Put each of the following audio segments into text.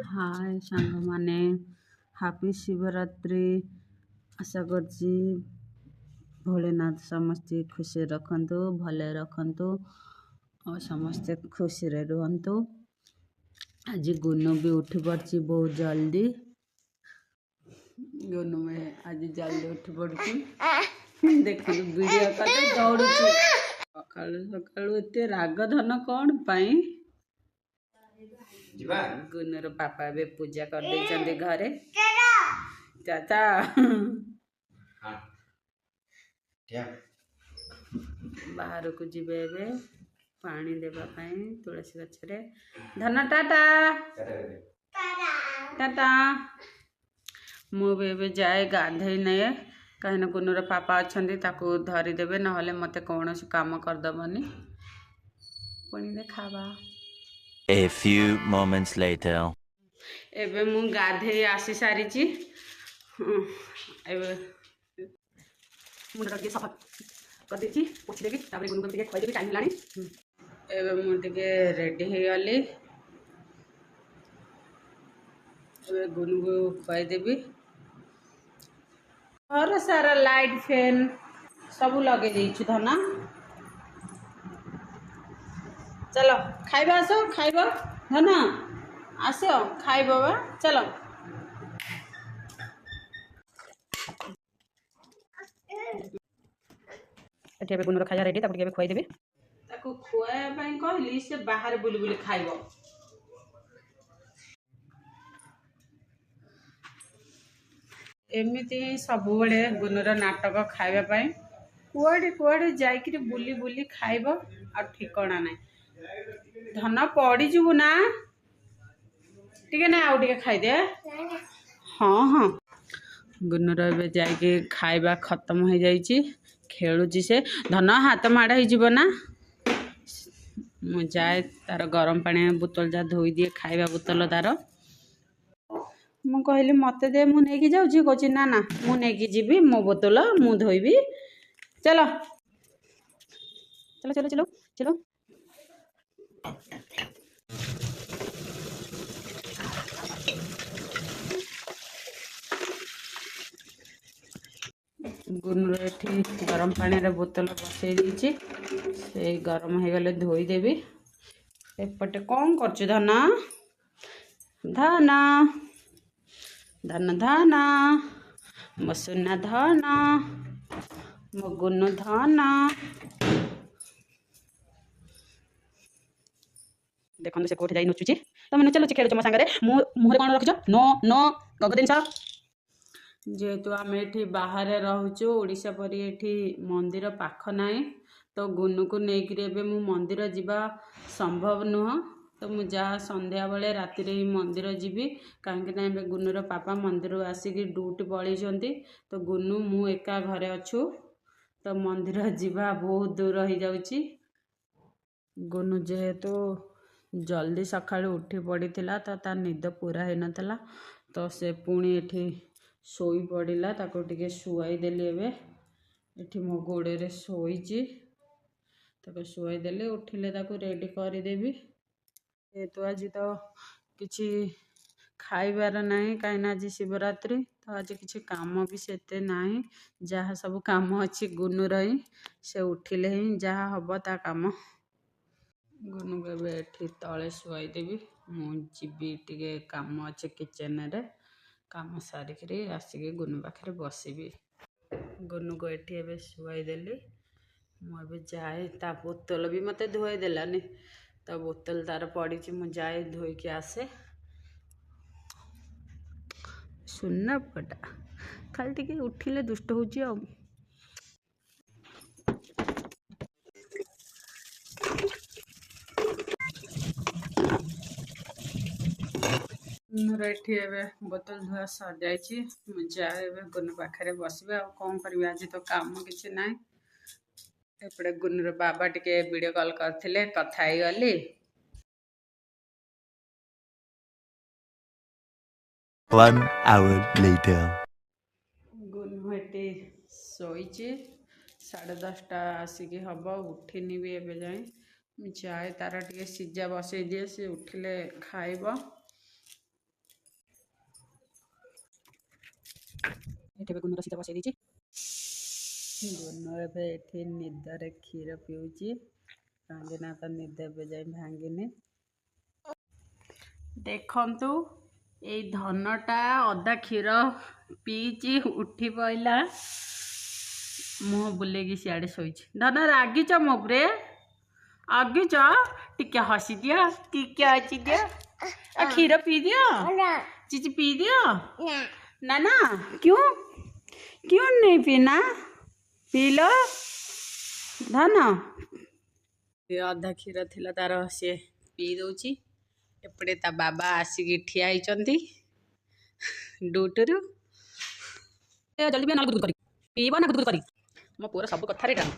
हाय सांग माने हैप्पी शिवरात्रि। आशा करছি भोलेनाथ समस्ते खुशी रखंतु भले रखंतु और समस्ते खुशी रे रुहंतु। आज गुनु भी उठी पड़ी बहुत जल्दी। गुनु में आज जल्दी उठी पड़ी देख वीडियो करते दौड़ू सकालू सकालू एत राग धन कौन पाई। गुनुर पापा भी पूजा कर देइछन्ति घरे चाचा बाहर को जीवे एबे पानी देबा पाई तुलसी गछरे। धन टाटा टाटा मु भी एबे जाए गाधई नए कहीं गुनुर पापा अच्छे ताकू धरी देबे नहले मते कौन काम करदबनी पुणी देखाबा। A few moments later. एबे मु गाधे आसी सारी एबे मुंडा के सफा कर देछि पोछि देबी तापर गुनु के खइ देबी टाइम लानी। एबे मु टिके रेडी हे गली एबे गुनु को खइ देबी। और सारा लाइट फैन सब लगे देछु धना। चलो खाइबा आसो खाइबा धना आसो खाइब बा चलो। एठे गुनुर खाया रेडी ताको टिके खुआई देबी ताको खुआया पई कहली से बाहर बुली बुली खाइबो। एमिति सब बड़े गुनुर नाटक खाइबा पई कुआडे कुआडे जाइकरी बुली बुली खाइबो आ ठिकाना नाही। धन पड़ी जीवु ना टिके ना आउ टिके खाई दे। हाँ हाँ गुनुर एबे जाइके खाइबा खत्म हो जाइछि खेलुछि से धन हाथ माड़ हो जीव ना। मु जाए तार गरम पानी बोतल जा धोई दिए खाइबा बोतल तार मु कहली मते दे मु नेकी जाउछि कहछि ना ना मु नेकी जीबी मो बोतल मु धोइबी चलो चलो चलो चलो चलो। गुनुर एठी गरम पानी रे बोतल बसई दीची से गरम हो गले धोई देबी। एपटे कौन करछ धना धना धन धना मो सुना धना मो गुनु धना देखो से कोठे जाई नचुची तुम नचलो खेलुछ मो संगे मुहरे कौन रखछ नो नो गग दिन जेहेतु आम एठी बाहर रहूचु ओडिशा परी एठी मंदिर पाख नाई तो गुनु को लेकिन एबे मु मंदिर जीवा संभव नुह। तो मु जा संध्या बेले राति रे मंदिर जीवी कहीं ना गुनुर पापा मंदिर आसिक ड्यूटी पलैंती तो गुनु मु एका घरे अच्छु तो मंदिर जीवा बहुत दूर हो जाउची। गुनु जेहेतु जल्दी सकाळु उठी पड़ीथिला तो ता निद पूरा हो नथला तो से पुणी एठी शोई पड़ा ताको टिके शुआई देली। एबे एठी मो गोड़े रे शोईची ताको शुआई देली उठिले ताको रेडी कर देबी। तो आज तो किछि खाइबार नाही कहीं आज शिवरात्रि तो आज किछि काम भी सेते नाही जहाँ सब काम अच्छी गुनु रही से उठिले ही जहाँ हम ता काम। गुनु के एठी तले शुआई देबी मु जीबी टिके काम अच्छे किचन रे काम सारिकी आसिक गुनु पाखे बसबी। गुनु को एठी एबे शुआई देली मुझे जाए ता बोतल भी मते धोई देलानी तो बोतल तार पड़ी मु जाए धोईकी आसे। सुनना पटा खाली टिके उठिले दुष्ट होची आ एठी एबे बोतल धोआ सर जाइछि मु जाए एबे गुनु पाखे बसबे आ कौन करबी आज तो काम किछि नाही। एपड़े गुनुर बाबा टिके वीडियो कॉल करथिले कथा ही गली। 1 hour later. गुनु एटी शोईची 10:30 आसिकी हम उठिनी भी एबे जाए जाए तार टिके सिजा बसई दिए से उठिले खाइब। ଏଠି ଗୁନୁର ସିଧା ବସେଇ ଦେଇଛି। ଗୁନୁ ଏବେ ଏଠି ନିଦରେ କ୍ଷୀର ପିଉଛି କାହିଁକି ନା ତା ନିଦ ଏବେ ଯାଇ ଭାଙ୍ଗିନି। ଦେଖନ୍ତୁ ଏଇ ଧନଟା ଅଧା କ୍ଷୀର ପିଇଛି ଉଠି ପଇଲା ମୁହଁ ବୁଲେଇକି ସିଆଡ଼େ ଶୋଇଛି। ଧନ ରାଗିଛ ମୋ ଉପରେ? ଆଗିଛ ଟିକେ ହସି ଦିଅ ଟିକେ ହସି ଦିଅ ଆଉ କ୍ଷୀର ପିଇ ଦିଅ ଚିଚି ପିଇ ଦିଅ ନା ନା क्यों क्यों नहीं पीना पी लो धन। ଅଧା କ୍ଷୀର ଥିଲା ତାର ସିଏ ପିଇ ଦଉଛି। ଏପଟେ ତା ବାବା ଆସିକି ଠିଆ ହେଇଛନ୍ତି ଡ୍ୟୁଟିରୁ। ଜଲ୍ଦି ପିଅ ନହେଲେ ଗୁଦଗୁଦ କରି ପିଇବ ନା ଗୁଦଗୁଦ କରି। ମୋ ପୁଅର ସବୁ କଥାରେ ଡାଲ।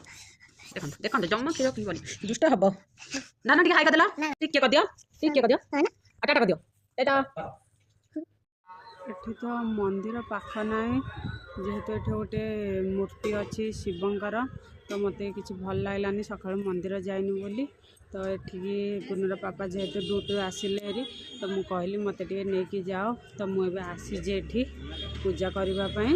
ଦେଖନ୍ତୁ ଦେଖନ୍ତୁ ଜମା କ୍ଷୀର ପିଇବନି ଦୁଷ୍ଟ ହବ। ନା ନା ଟିକେ ହାଇ କରିଦେଲ ଟିକେ କରିଦିଅ ଟିକେ କରିଦିଅ ଆଟା କରିଦିଅ ଏଇଟା। ଏଠି ତ ମନ୍ଦିର ପାଖ ନାହିଁ ଯେହେତୁ ଏଠି ଗୋଟେ ମୂର୍ତ୍ତି ଅଛି ଶିବଙ୍କର ତ ମୋତେ କିଛି ଭଲ ଲାଗିଲାନି ସକାଳୁ ମନ୍ଦିର ଯାଇନି ବୋଲି। ତ ଏଠିକି ଗୁନୁର ପାପା ଯେହେତୁ ଡ୍ୟୁଟିରୁ ଆସିଲେ ହେରି ତ ମୁଁ କହିଲି ମୋତେ ଟିକେ ନେଇକି ଯାଅ। ତ ମୁଁ ଏବେ ଆସିଛି ଏଠି ପୂଜା କରିବା ପାଇଁ।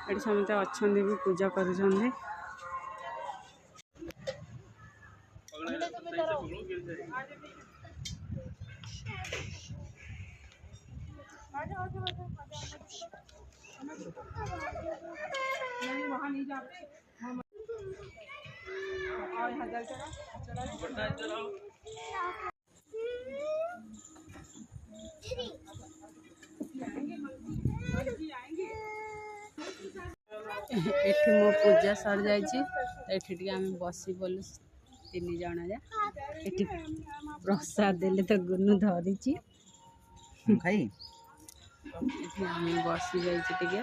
ଏଠି ସମସ୍ତେ ଅଛନ୍ତି ବି ପୂଜା କରୁଛନ୍ତି। एठी मो पूजा सर जाइए एठी टिके आम बसी बोलु 3 जण जा एठी प्रसाद देले तो गुनु धरिची खाई एठी आम बसी जाइए टिके।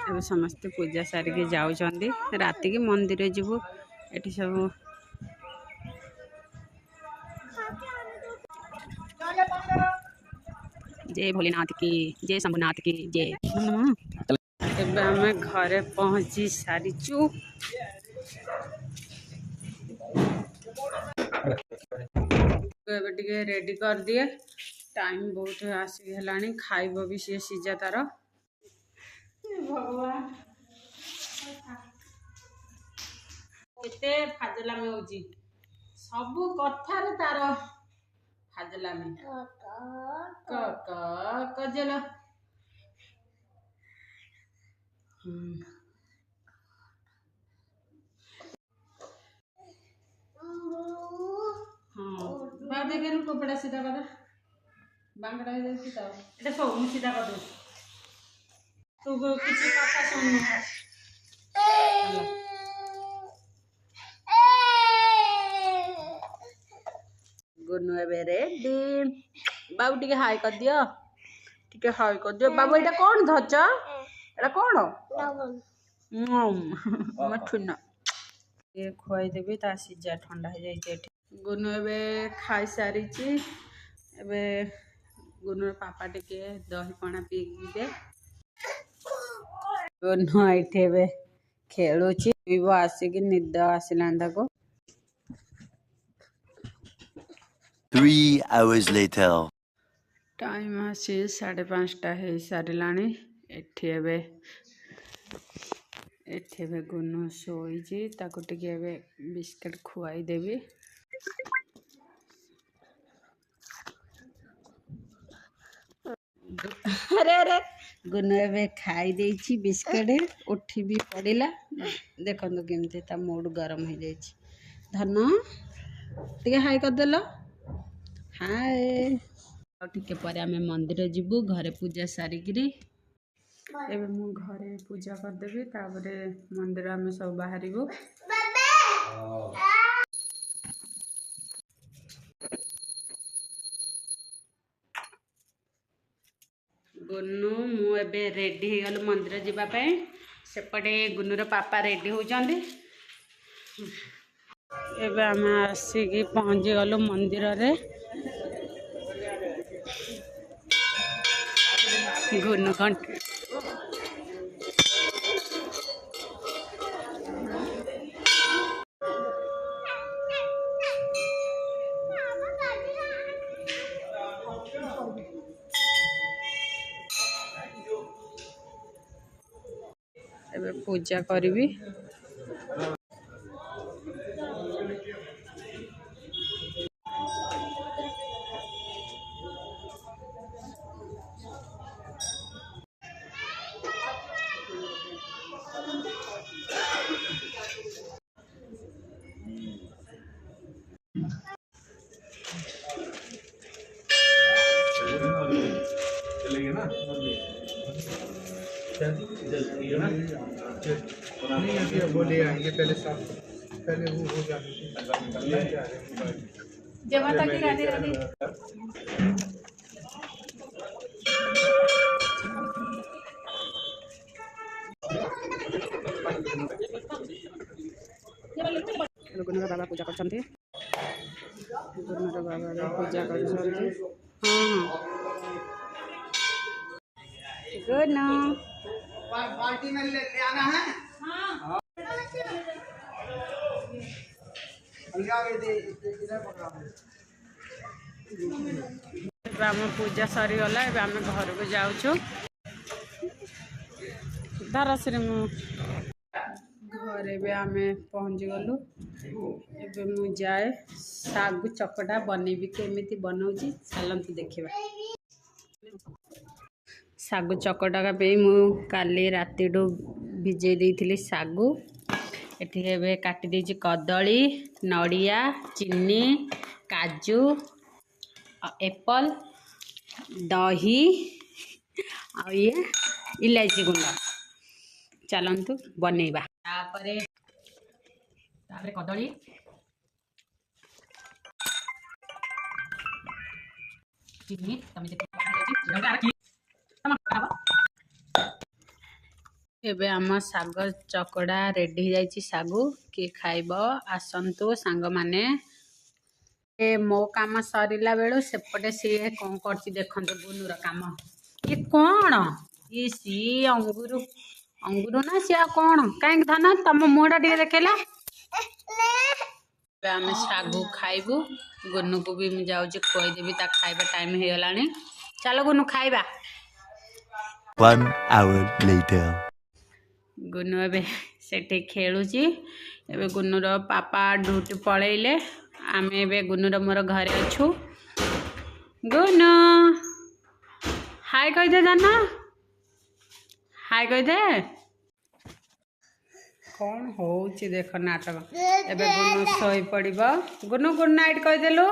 अब समस्ते पूजा सारिके जाउछंदी राति के मंदिर जीवु एठी सब जय भोलेनाथ की जय शंभुनाथ की जय। एबे आमे घरे पहुंची सारिचु। एबे टिके रेडी कर दिए टाइम बहुत आसी हेलानी खाइबो भी सी सीजा तार। भगवान केते फाजलामी होजी सब कथार तार फाजलामी क कजल बादे के कपड़ा सीधा कर बांगड़ा दे सीधा एटा सब मु सीधा कर दे तू किसी कथा सुन गुनु एबे रेडी बाबू टिके हाई कर दियो टिके हाई कर दियो बाबू एटा कोन धच एटा कोन मठुना ये खुआई देबी ता सिजा ठंडा हो जाई एठी। गुनु एबे खाई सारिची एबे गुनु पापा टिके दही पणा पीबे। गुनु एठी एबे खेलुची पीबो आसिकी निद आसिलान ताको। 3 hours later. टाइम आसी 5:30 हो सारानी। एठी एबे गुनु शोईची ताको टिके एबे बिस्किट खुआई देबी। अरे अरे गुनु एबे खाई देइची बिस्किट उठी भी पड़िला देखंतु केमती ता मूड गरम हो जाइची। धन टिके हाई कर देलो हाय टिके पर आमे मंदिर जीवु घरे पूजा सारिकिरी एबे मु घरे पूजा कर देबी ताबरे मंदिर आमे सब बाहरिबो। गुनु मु एबे रेडी हो गलो मंदिर जीवा पे सेपटे गुनुर पापा रेडी होचंदी। एबे आमे आसिकी पहुंची गलो मंदिर रे। गुनु घंटे ଏବେ ପୂଜା କରିବି। चलेंगे ना नहीं अभी अब वो ले आएंगे पहले साफ पहले वो हो जाने जय माता की राधे राधे। गुनुर बाबा पूजा करछन्ती। गुनुर बाबा पूजा करछन्ती। हाँ गुनु बाल्टी में ले आना है आम पूजा सरीगला आम घर को जाऊँ धरश्री मु घरे भी आम पहुँची गलु। एबे मु जाए सागु चकटा बनैबी केमिति बनाऊची चलंतु देखिबा। सागु चकटा पे मु काली रातिडू भिजे देइथिली सागु। एठी एबे काटी देइची कदली नड़िया चीनी काजू एप्पल दही आ ये इलायची गुंड चलंतु बनैबा। तापरे कदली चीनी एबे आम साग चकड़ा रेडी जाइए। सागु किए खाइब आसंतु सांग माने। ए मो काम सरिला बेलू सेपटे सी कौन कर देखते गुनुर काम ये कौन ये सी अंगुरु अंगुरु ना सी कौन कहीं धन तुम मुहटा टे देखला। आम सागु खाइबू गुनु को भी मुझे खुदेवी ता खाइबा टाइम हो गला। चलो गुनु खाइबा। 1 hour later. गुनु एबे सेठी खेलुची। एबे गुनुर पापा ड्यूटी पलैले आम ए गुनुर मोर घरे अच्छु। गुनु हाय कहीदे जाना हाय कहीदे कौन हो देख नाटक। एबे गुनु सोई पड़ब। गुनु गुड नाइट कहीदेलु।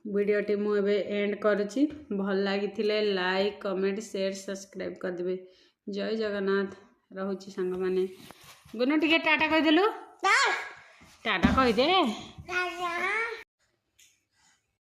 वीडियोटी मुझे एंड करुच्ची भल लगी लाइक कमेंट शेयर सब्सक्राइब करदे। जय जगन्नाथ रोची सांग माने। गुनु टिके टाटा कहीदेलु टाटा कहीदे।